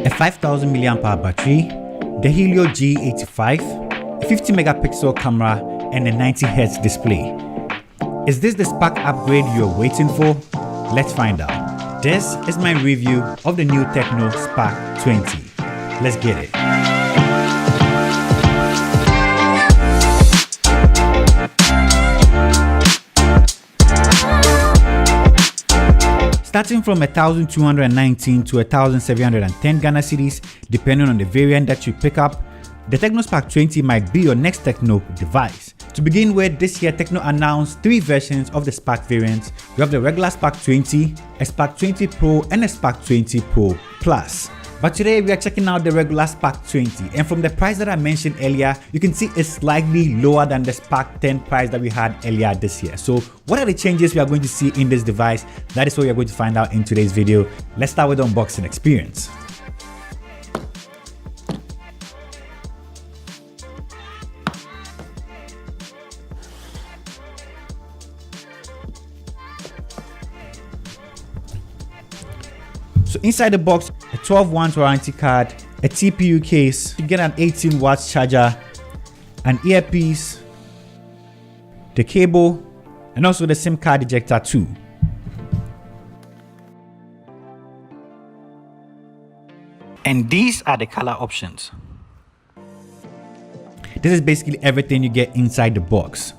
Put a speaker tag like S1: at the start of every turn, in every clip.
S1: a 5000 mAh battery, the Helio G85, a 50 megapixel camera, and a 90Hz display. Is this the Spark upgrade you're waiting for? Let's find out. This is my review of the new Tecno Spark 20. Let's get it. Starting from 1,219 to 1,710 Ghana cedis, depending on the variant that you pick up, the Tecno Spark 20 might be your next Tecno device. To begin with, this year Tecno announced 3 versions of the Spark variants. We have the regular Spark 20, a Spark 20 Pro, and a Spark 20 Pro Plus. But today we are checking out the regular Spark 20, and from the price that I mentioned earlier, you can see it's slightly lower than the Spark 10 price that we had earlier this year. So what are the changes we are going to see in this device? That is what we are going to find out in today's video. Let's start with the unboxing experience. So inside the box, a 12-month warranty card, a TPU case, you get an 18 watts charger, an earpiece, the cable, and also the SIM card ejector too. And these are the color options. This is basically everything you get inside the box.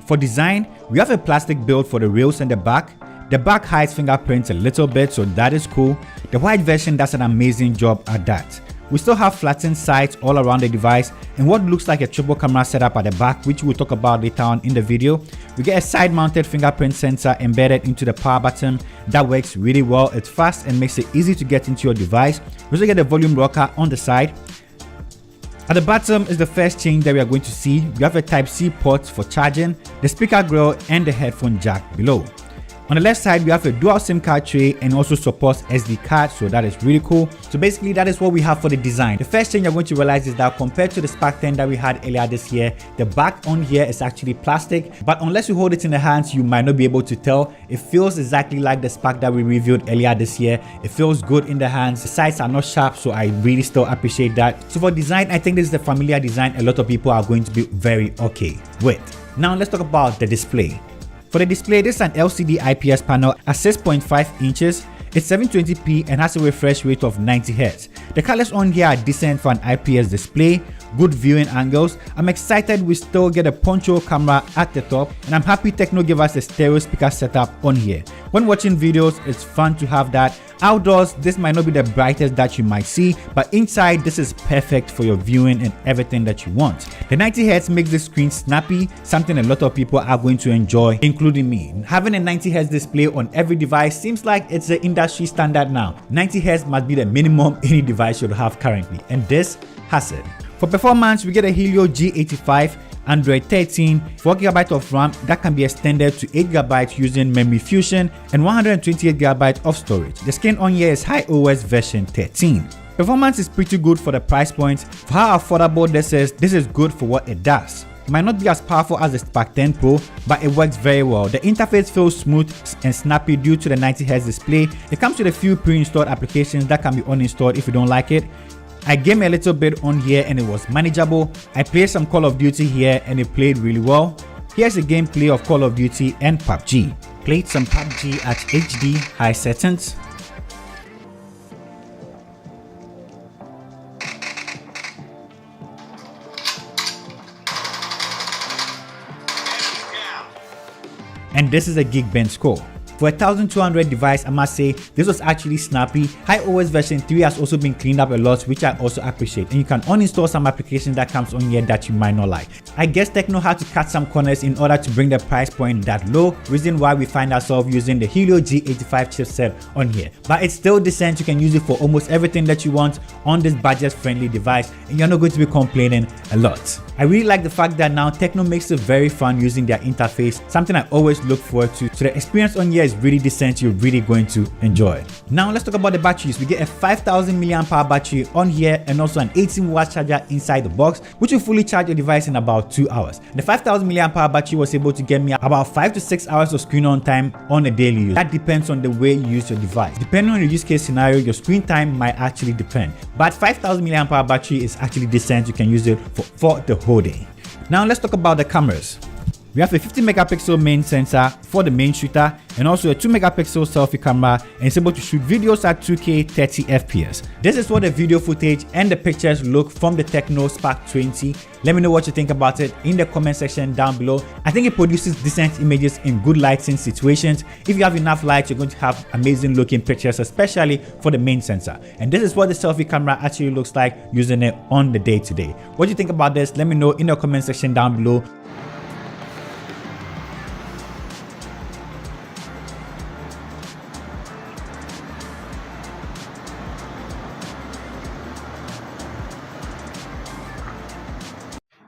S1: For design, we have a plastic build for the rails and the back. The back hides fingerprints a little bit, so that is cool. The white version does an amazing job at that. We still have flattened sides all around the device and what looks like a triple camera setup at the back, which we'll talk about later on in the video. We get a side mounted fingerprint sensor embedded into the power button. That works really well. It's fast and makes it easy to get into your device. We also get a volume rocker on the side. At the bottom is the first change that we are going to see. We have a Type-C port for charging, the speaker grill, and the headphone jack below. On the left side, we have a dual SIM card tray and also supports SD card, so that is really cool. So basically, that is what we have for the design. The first thing you're going to realize is that compared to the Spark 10 that we had earlier this year, the back on here is actually plastic, but unless you hold it in the hands, you might not be able to tell. It feels exactly like the Spark that we reviewed earlier this year. It feels good in the hands. The sides are not sharp, so I really still appreciate that. So for design, I think this is the familiar design a lot of people are going to be very okay with. Now let's talk about the display. For the display, this is an LCD IPS panel at 6.5 inches. It's 720p and has a refresh rate of 90 Hz. The colors on here are decent for an IPS display, good viewing angles. I'm excited we still get a poncho camera at the top, and I'm happy Tecno gave us a stereo speaker setup on here. When watching videos, it's fun to have that. Outdoors, this might not be the brightest that you might see, but inside, this is perfect for your viewing and everything that you want. The 90 Hz makes the screen snappy, something a lot of people are going to enjoy, including me. Having a 90 Hz display on every device seems like it's the industry standard now. 90 Hz must be the minimum any device should have currently, and this has it. For performance, we get a Helio G85, Android 13, 4GB of RAM that can be extended to 8GB using memory fusion, and 128GB of storage. The skin on here is iOS version 13. Performance is pretty good for the price point. For how affordable this is good for what it does. It might not be as powerful as the Spark 10 Pro, but it works very well. The interface feels smooth and snappy due to the 90Hz display. It comes with a few pre-installed applications that can be uninstalled if you don't like it. I game a little bit on here and it was manageable. I played some Call of Duty here and it played really well. Here's a gameplay of Call of Duty and PUBG. Played some PUBG at HD high settings. And this is a Geekbench score. For a 1200 device, I must say this was actually snappy. iOS version 3 has also been cleaned up a lot, which I also appreciate, and you can uninstall some applications that comes on here that you might not like. I guess Tecno had to cut some corners in order to bring the price point that low, reason why we find ourselves using the Helio G85 chipset on here. But it's still decent. You can use it for almost everything that you want on this budget friendly device, and you're not going to be complaining a lot. I really like the fact that now Tecno makes it very fun using their interface, something I always look forward to. So the experience on here is is really decent. You're really going to enjoy it. Now let's talk about the batteries. We get a 5000 mAh battery on here and also an 18-watt charger inside the box, which will fully charge your device in about 2 hours. The 5000 mAh battery was able to get me about 5 to 6 hours of screen on time on a daily use. That depends on the way you use your device. Depending on your use case scenario, your screen time might actually depend. But 5000 mAh battery is actually decent. You can use it for the whole day. Now let's talk about the cameras. We have a 50 megapixel main sensor for the main shooter and also a 2 megapixel selfie camera, and it's able to shoot videos at 2K 30 FPS. This is what the video footage and the pictures look from the Tecno Spark 20. Let me know what you think about it in the comment section down below. I think it produces decent images in good lighting situations. If you have enough light, you're going to have amazing looking pictures, especially for the main sensor. And this is what the selfie camera actually looks like using it on the day-to-day. What do you think about this? Let me know in the comment section down below.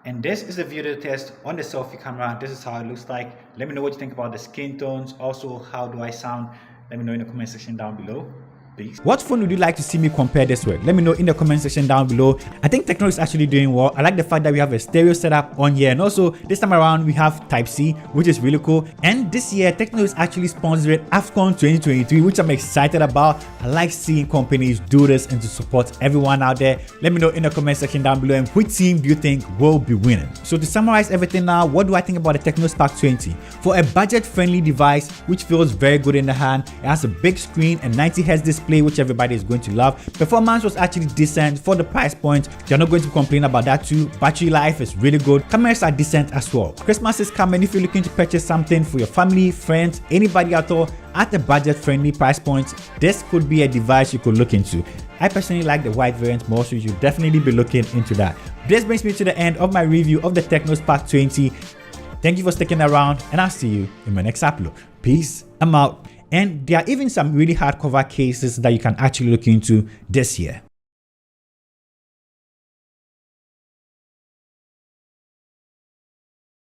S1: And this is a video test on the selfie camera. This is how it looks like. Let me know what you think about the skin tones. Also, how do I sound? Let me know in the comment section down below. Peace. What phone would you like to see me compare this with? Let me know in the comment section down below. I think Tecno is actually doing well. I like the fact that we have a stereo setup on here, and also this time around we have Type-C, which is really cool. And this year Tecno is actually sponsoring AFCON 2023, which I'm excited about. I like seeing companies do this and to support everyone out there. Let me know in the comment section down below, and which team do you think will be winning? So to summarize everything now, what do I think about the Tecno Spark 20? For a budget-friendly device which feels very good in the hand, it has a big screen and 90Hz display, which everybody is going to love. Performance was actually decent for the price point. You're not going to complain about that too. Battery life is really good. Cameras are decent as well. Christmas is coming. If you're looking to purchase something for your family, friends, anybody at all at a budget friendly price point, this could be a device you could look into. I personally like the white variant more, so you should definitely be looking into that. This brings me to the end of my review of the Tecno Spark 20. Thank you for sticking around, and I'll see you in my next upload. Peace. I'm out. And there are even some really hardcover cases that you can actually look into this year.